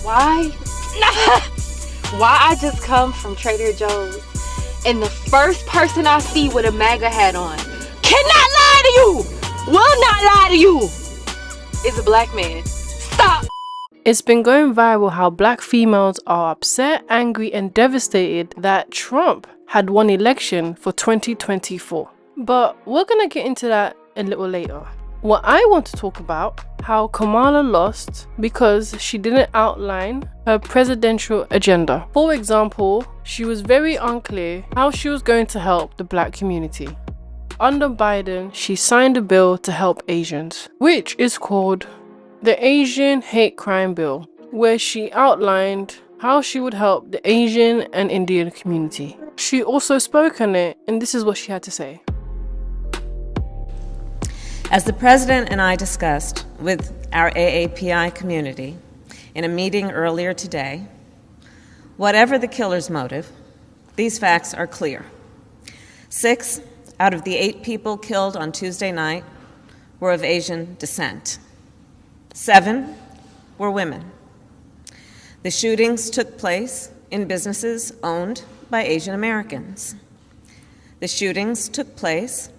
Why? Why I just come from Trader Joe's and the first person I see with a MAGA hat on cannot lie to you, will not lie to you, is a black man. Stop! It's been going viral how black females are upset, angry, and devastated that Trump had won election for 2024. But we're gonna get into that a little later. What I want to talk about, how Kamala lost because she didn't outline her presidential agenda. For example, she was very unclear how she was going to help the black community. Under Biden, she signed a bill to help Asians, which is called the Asian Hate Crime Bill, where she outlined how she would help the Asian and Indian community. She also spoke on it, and this is what she had to say. As the President and I discussed with our AAPI community in a meeting earlier today, whatever the killer's motive, these facts are clear. 6 out of the 8 people killed on Tuesday night were of Asian descent. 7 were women. The shootings took place in businesses owned by Asian Americans. The shootings took place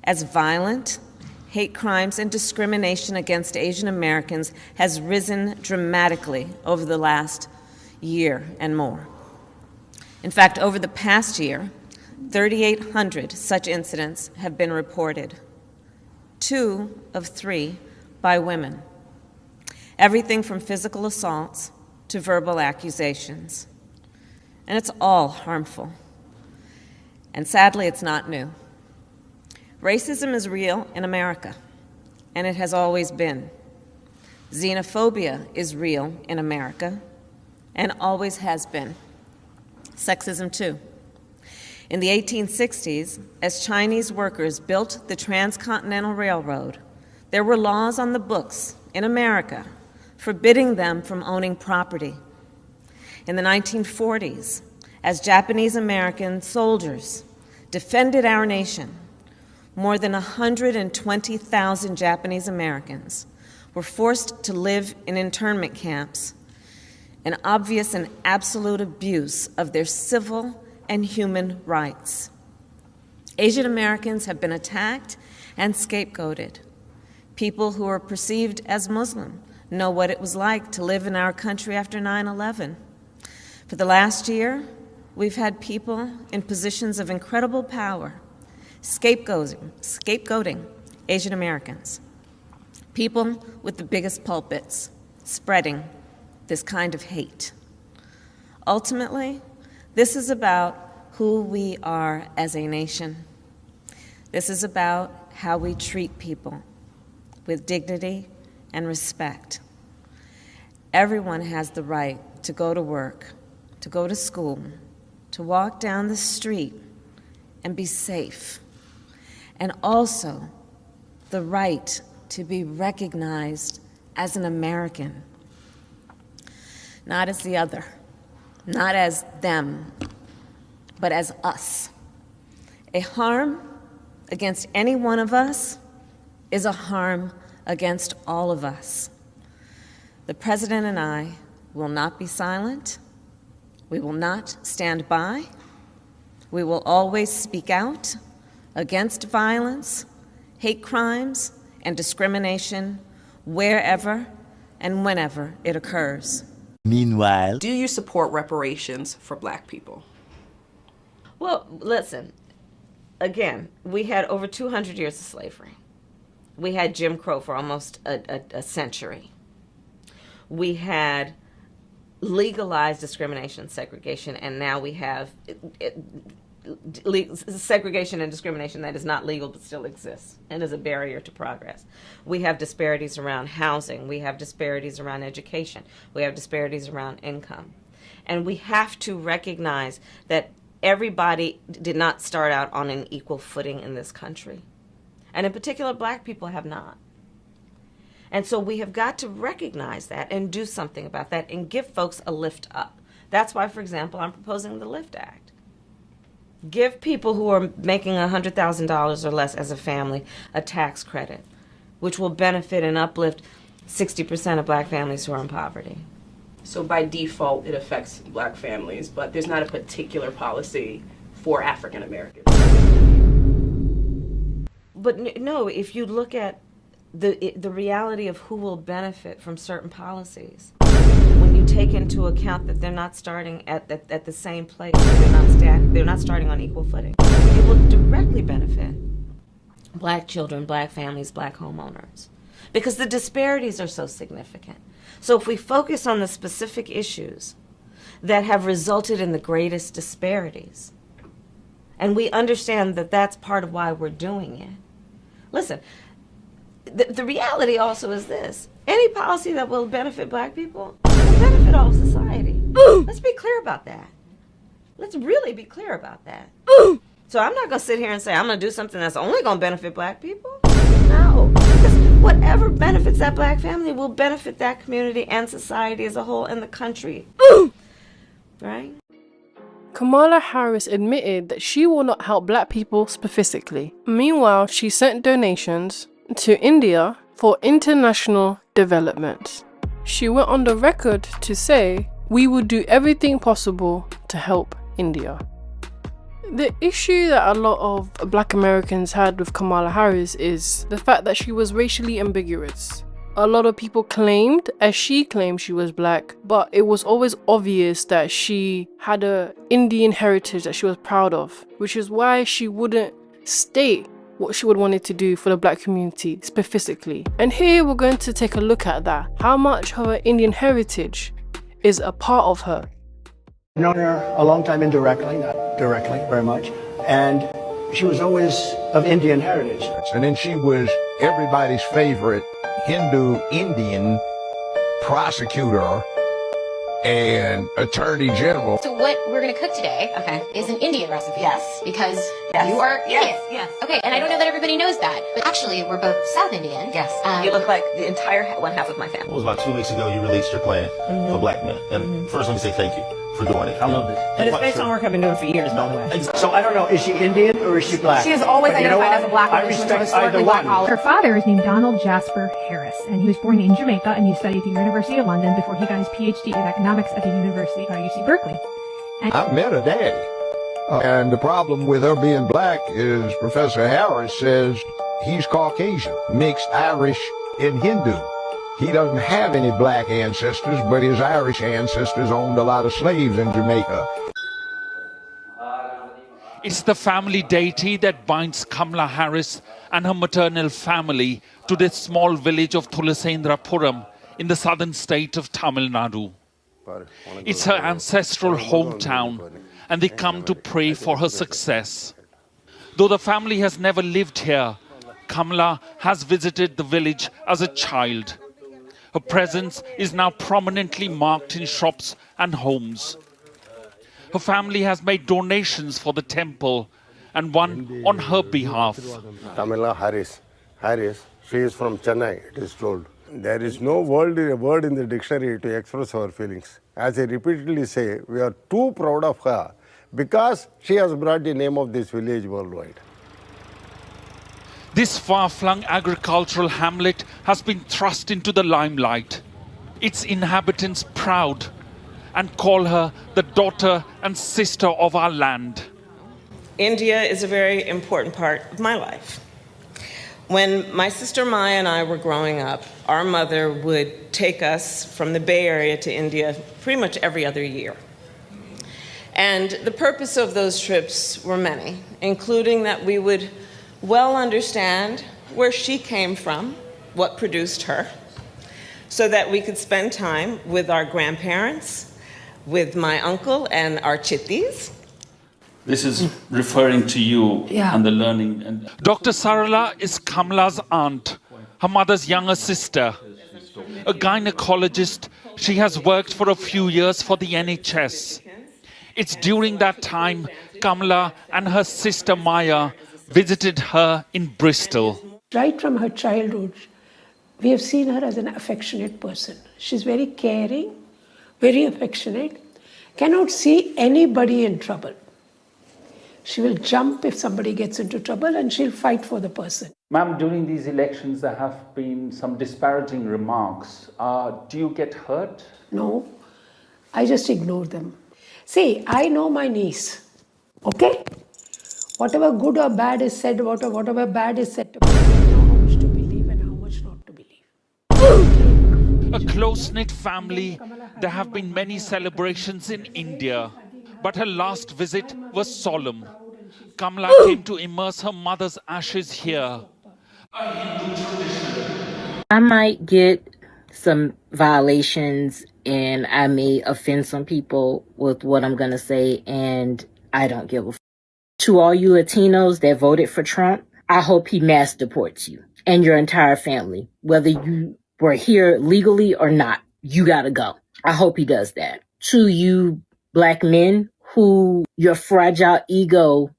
as violent hate crimes and discrimination against Asian Americans has risen dramatically over the last year and more. In fact, over the past year, 3,800 such incidents have been reported, 2 of 3 by women. Everything from physical assaults to verbal accusations. And it's all harmful. And sadly, it's not new. Racism is real in America, and it has always been. Xenophobia is real in America, and always has been. Sexism, too. In the 1860s, as Chinese workers built the Transcontinental Railroad, there were laws on the books in America forbidding them from owning property. In the 1940s, as Japanese American soldiers defended our nation, more than 120,000 Japanese Americans were forced to live in internment camps, an obvious and absolute abuse of their civil and human rights. Asian Americans have been attacked and scapegoated. People who are perceived as Muslim know what it was like to live in our country after 9/11. For the last year, we've had people in positions of incredible power scapegoating Asian Americans, people with the biggest pulpits spreading this kind of hate. Ultimately, this is about who we are as a nation. This is about how we treat people with dignity and respect. Everyone has the right to go to work, to go to school, to walk down the street and be safe, and also the right to be recognized as an American, not as the other, not as them, but as us. A harm against any one of us is a harm against all of us. The President and I will not be silent. We will not stand by. We will always speak out against violence, hate crimes, and discrimination wherever and whenever it occurs. Meanwhile, do you support reparations for black people? Well, listen, again, we had over 200 years of slavery. We had Jim Crow for almost a century. We had legalized discrimination and segregation, and now we have segregation and discrimination that is not legal but still exists and is a barrier to progress. We have disparities around housing. We have disparities around education. We have disparities around income. And we have to recognize that everybody did not start out on an equal footing in this country. And in particular, black people have not. And so we have got to recognize that and do something about that and give folks a lift up. That's why, for example, I'm proposing the LIFT Act. Give people who are making $100,000 or less as a family a tax credit, which will benefit and uplift 60% of black families who are in poverty. So by default, it affects black families, but there's not a particular policy for African Americans. But no, if you look at the reality of who will benefit from certain policies, when you take into account that they're not starting at the same place, they're not starting on equal footing, it will directly benefit black children, black families, black homeowners, because the disparities are so significant. So if we focus on the specific issues that have resulted in the greatest disparities, and we understand that that's part of why we're doing it. Listen, the reality also is this. Any policy that will benefit black people will benefit all of society. Let's be clear about that. Let's really be clear about that. So I'm not going to sit here and say I'm going to do something that's only going to benefit black people. No, because whatever benefits that black family will benefit that community and society as a whole and the country. Right? Kamala Harris admitted that she will not help black people specifically. Meanwhile, she sent donations to India for international development. She went on the record to say, "We will do everything possible to help India." The issue that a lot of black Americans had with Kamala Harris is the fact that she was racially ambiguous. A lot of people claimed, as she claimed, she was black, but it was always obvious that she had an Indian heritage that she was proud of, which is why she wouldn't state what she would wanted to do for the black community specifically. And here we're going to take a look at that. How much her Indian heritage is a part of her. I've known her a long time indirectly, not directly very much, and she was always of Indian heritage. And then she was everybody's favorite Hindu Indian prosecutor and attorney general. So what we're going to cook today is an Indian recipe. Yes. Because Yes. you are Indian. Yes. Okay, and I don't know that everybody knows that, but actually we're both South Indian. Yes. You look like the entire one half of my It family. was about 2 weeks ago you released your plan for black men. And first let me say thank you for doing it. I love it. And it's based on work I've been doing for years, by the way. So I don't know, is she Indian or is she black? She has always But you know identified as a black what? woman. I She was respect historically either black one. college. Her father is named Donald Jasper Harris, and he was born in Jamaica, and he studied at the University of London before he got his PhD in economics at the University of UC Berkeley. I met her daddy. And the problem with her being black is Professor Harris says he's Caucasian, mixed Irish and Hindu. He doesn't have any black ancestors, but his Irish ancestors owned a lot of slaves in Jamaica. It's the family deity that binds Kamala Harris and her maternal family to this small village of Thulasendrapuram in the southern state of Tamil Nadu. It's her ancestral hometown, and they come to pray for her success. Though the family has never lived here, Kamala has visited the village as a child. Her presence is now prominently marked in shops and homes. Her family has made donations for the temple and one on her behalf. Kamala Harris, she is from Chennai, it is told. There is no word in the dictionary to express our feelings. As I repeatedly say, we are too proud of her because she has brought the name of this village worldwide. This far-flung agricultural hamlet has been thrust into the limelight. Its inhabitants proud and call her the daughter and sister of our land. India is a very important part of my life. When my sister Maya and I were growing up, our mother would take us from the Bay Area to India pretty much every other year. And the purpose of those trips were many, including that we would well understand where she came from, what produced her, so that we could spend time with our grandparents, with my uncle and our chittis. This is referring to you and the learning. And Dr. Sarala is Kamala's aunt, her mother's younger sister. A gynecologist, she has worked for a few years for the NHS. It's during that time Kamala and her sister Maya visited her in Bristol. Right from her childhood, we have seen her as an affectionate person. She's very caring, very affectionate, cannot see anybody in trouble. She will jump if somebody gets into trouble and she'll fight for the person. Ma'am, during these elections there have been some disparaging remarks. Do you get hurt? No, I just ignore them. See, I know my niece, okay? Whatever good or bad is said, whatever bad is said, I know how much to believe and how much not to believe. A close-knit family, there have been many celebrations in India, but her last visit was solemn. Kamala came to immerse her mother's ashes here. I might get some violations and I may offend some people with what I'm going to say, and I don't give a f. To all you Latinos that voted for Trump, I hope he mass deports you and your entire family. Whether you were here legally or not, you got to go. I hope he does that. To you Black men who your fragile ego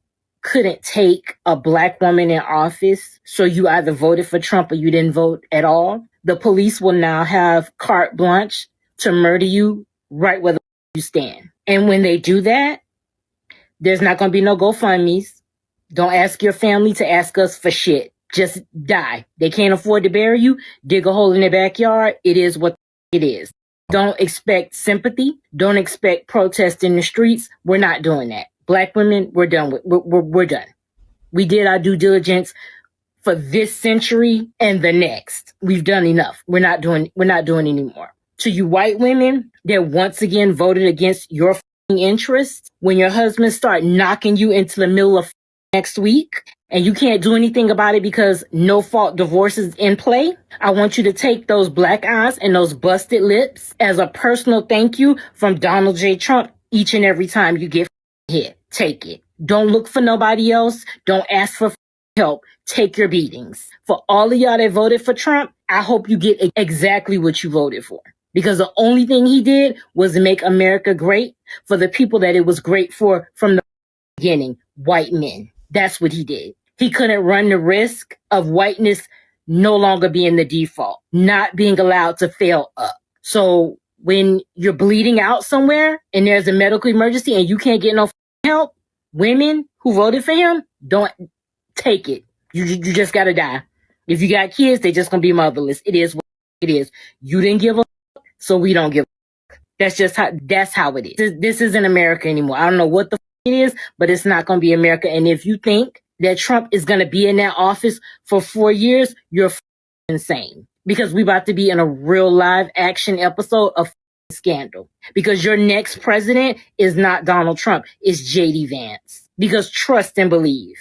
couldn't take a Black woman in office, so you either voted for Trump or you didn't vote at all. The police will now have carte blanche to murder you right where you stand. And when they do that, there's not going to be no GoFundMes. Don't ask your family to ask us for shit. Just die. They can't afford to bury you. Dig a hole in their backyard. It is what it is. Don't expect sympathy. Don't expect protest in the streets. We're not doing that. Black women, we're done with. We're done. We did our due diligence for this century and the next. We've done enough. We're not doing anymore. To you white women that once again voted against your interests, when your husbands start knocking you into the middle of next week and you can't do anything about it because no fault divorce is in play, I want you to take those black eyes and those busted lips as a personal thank you from Donald J. Trump each and every time you get hit. Take it. Don't look for nobody else. Don't ask for help. Take your beatings. For all of y'all that voted for Trump, I hope you get exactly what you voted for. Because the only thing he did was make America great for the people that it was great for from the beginning, white men. That's what he did. He couldn't run the risk of whiteness no longer being the default, not being allowed to fail up. So when you're bleeding out somewhere and there's a medical emergency and you can't get no help, women who voted for him, don't take it. You just gotta die. If you got kids, they just gonna be motherless. It is what it is. You didn't give a so we don't give a that's how it is. This isn't America anymore. I don't know what the it is, but it's not going to be America. And if you think that Trump is going to be in that office for 4 years, you're insane. Because we're about to be in a real live action episode of scandal. Because your next president is not Donald Trump. It's J.D. Vance. Because trust and believe.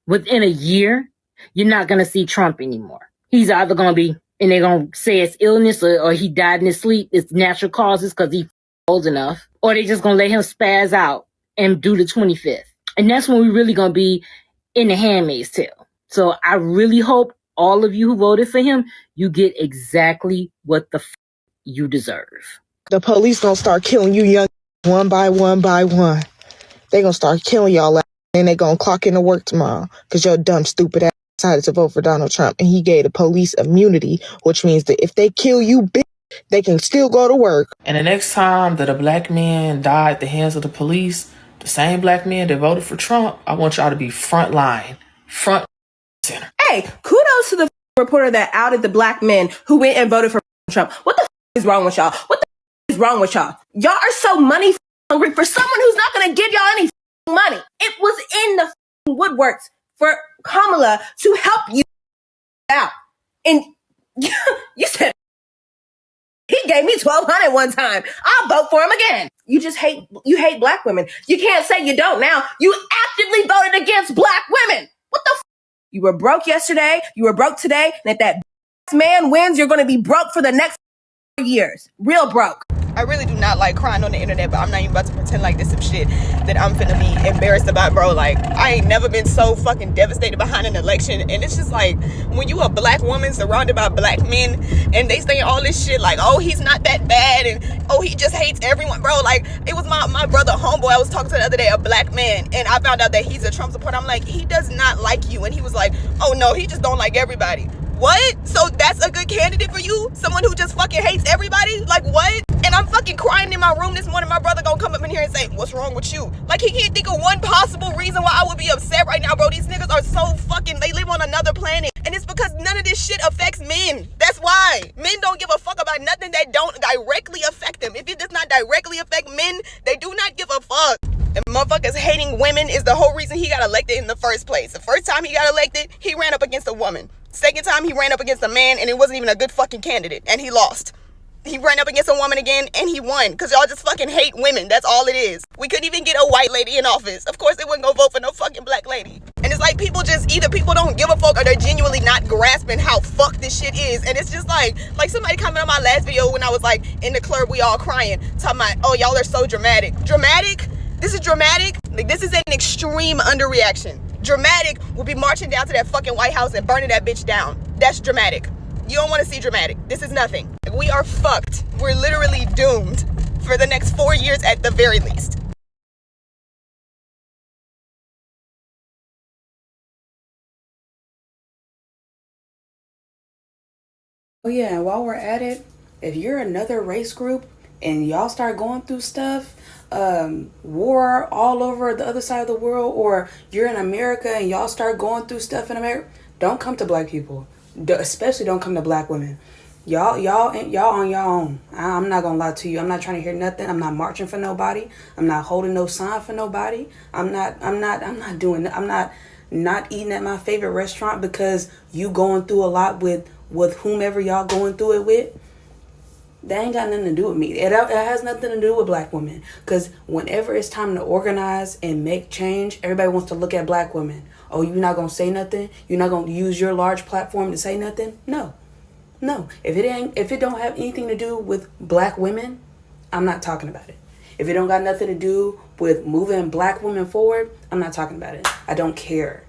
Within a year, you're not going to see Trump anymore. He's either going to be, and they're going to say it's illness or he died in his sleep. It's natural causes because he's old enough. Or they just going to let him spaz out and do the 25th. And that's when we're really going to be in the Handmaid's Tale. So I really hope all of you who voted for him, you get exactly what the you deserve. The police gonna start killing you young one by one by one. They gonna start killing y'all and they gonna clock into work tomorrow because your dumb, stupid ass decided to vote for Donald Trump and he gave the police immunity, which means that if they kill you, bitch, they can still go to work. And the next time that a black man died at the hands of the police, the same black men that voted for Trump, I want y'all to be front line, front center. Hey, kudos to the reporter that outed the black men who went and voted for Trump. What the is wrong with y'all? What the is wrong with y'all? Y'all are so money hungry for someone who's not going to give y'all any money. It was in the woodworks for Kamala to help you out. And you said, he gave me $1,200 one time. I'll vote for him again. You hate black women. You can't say you don't now. You actively voted against black women. What the You were broke yesterday. You were broke today. And if that man wins, you're going to be broke for the next years. Real broke. I really do not like crying on the internet, but I'm not even about to pretend like this some shit that I'm finna be embarrassed about, bro. Like, I ain't never been so fucking devastated behind an election. And it's just like, when you a black woman surrounded by black men and they say all this shit like, oh, he's not that bad and oh, he just hates everyone, bro. Like, it was my brother homeboy I was talking to the other day, a black man, and I found out that he's a Trump supporter. I'm like, he does not like you. And he was like, oh no, he just don't like everybody. What? So that's a good candidate for you? Someone who just fucking hates everybody? Like, what? And I'm fucking crying in my room this morning. My brother gonna come up in here and say, what's wrong with you? Like, he can't think of one possible reason why I would be upset right now, bro. These niggas are so fucking, they live on another planet. And it's because none of this shit affects men. That's why. Men don't give a fuck about nothing that don't directly affect them. If it does not not directly affect men, they do not give a fuck. And motherfuckers hating women is the whole reason he got elected in the first place. The first time he got elected, he ran up against a woman. Second time, he ran up against a man, and it wasn't even a good fucking candidate, and he lost. He ran up against a woman again, and he won, because y'all just fucking hate women. That's all it is. We couldn't even get a white lady in office. Of course, they wouldn't go vote for no fucking black lady. And it's like people just, either people don't give a fuck, or they're genuinely not grasping how fucked this shit is. And it's just like somebody commented on my last video when I was like, in the club, we all crying, talking about, oh, y'all are so dramatic. Dramatic? This is dramatic? Like, this is an extreme underreaction. Dramatic would be marching down to that fucking White House and burning that bitch down. That's dramatic. You don't want to see dramatic. This is nothing. We are fucked. We're literally doomed for the next 4 years at the very least. Oh yeah, and while we're at it, if you're another race group and y'all start going through stuff, war all over the other side of the world, or you're in America and y'all start going through stuff in America, don't come to black people. Especially don't come to black women. Y'all on your own. I'm not gonna lie to you. I'm not trying to hear nothing. I'm not marching for nobody. I'm not holding no sign for nobody. I'm not doing that. I'm not eating at my favorite restaurant because you going through a lot with whomever y'all going through it with. That ain't got nothing to do with me. It has nothing to do with black women. Because whenever it's time to organize and make change, everybody wants to look at black women. Oh, you're not going to say nothing? You're not going to use your large platform to say nothing? No. If it don't have anything to do with black women, I'm not talking about it. If it don't got nothing to do with moving black women forward, I'm not talking about it. I don't care.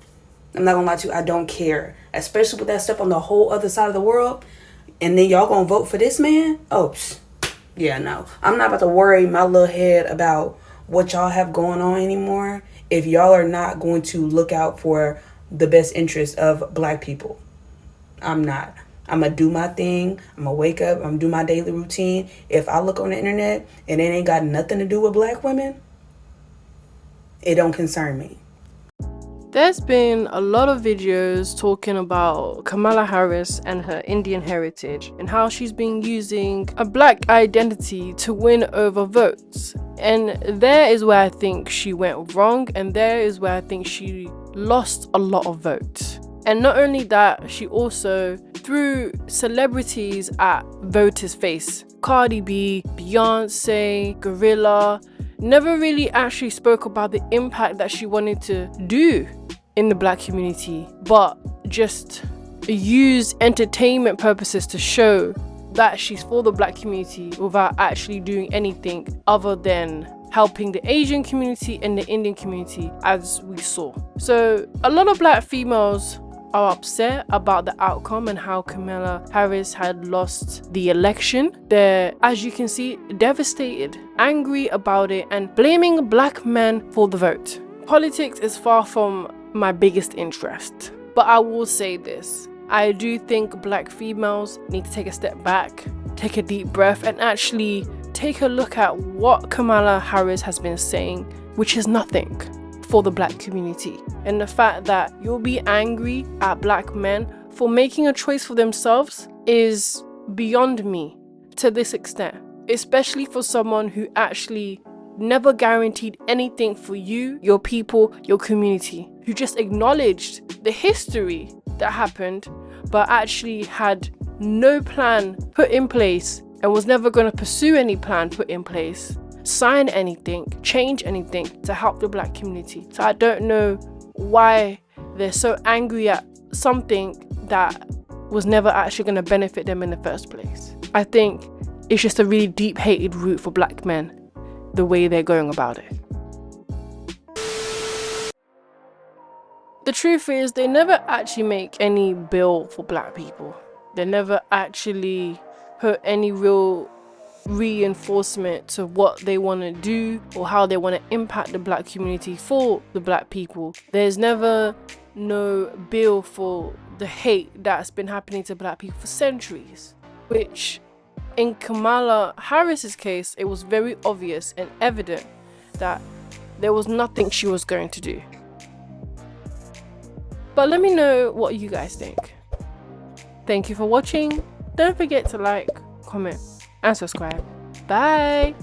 I'm not going to lie to you. I don't care. Especially with that stuff on the whole other side of the world. And then y'all going to vote for this man? Oh, yeah, no. I'm not about to worry my little head about what y'all have going on anymore if y'all are not going to look out for the best interest of black people. I'm not. I'm going to do my thing. I'm going to wake up. I'm going to do my daily routine. If I look on the internet and it ain't got nothing to do with black women, it don't concern me. There's been a lot of videos talking about Kamala Harris and her Indian heritage and how she's been using a black identity to win over votes. And there is where I think she went wrong, and there is where I think she lost a lot of votes. And not only that, she also threw celebrities at voters' face. Cardi B, Beyonce, Gorilla, never really actually spoke about the impact that she wanted to do in the black community, but just use entertainment purposes to show that she's for the black community without actually doing anything other than helping the Asian community and the Indian community, as we saw. So a lot of black females are upset about the outcome and how Kamala Harris had lost the election. They're, as you can see, devastated, angry about it, and blaming black men for the vote. Politics is far from my biggest interest, but I will say this: I do think black females need to take a step back, take a deep breath, and actually take a look at what Kamala Harris has been saying, which is nothing for the black community. And the fact that you'll be angry at black men for making a choice for themselves is beyond me to this extent, especially for someone who actually never guaranteed anything for you, your people, your community, who just acknowledged the history that happened, but actually had no plan put in place and was never going to pursue any plan put in place, sign anything, change anything to help the black community. So I don't know why they're so angry at something that was never actually going to benefit them in the first place. I think it's just a really deep-hated root for black men, the way they're going about it. The truth is, they never actually make any bill for black people. They never actually put any real reinforcement to what they want to do or how they want to impact the black community for the black people. There's never no bill for the hate that's been happening to black people for centuries, which in Kamala Harris's case, it was very obvious and evident that there was nothing she was going to do. But let me know what you guys think. Thank you for watching. Don't forget to like, comment, and subscribe. Bye!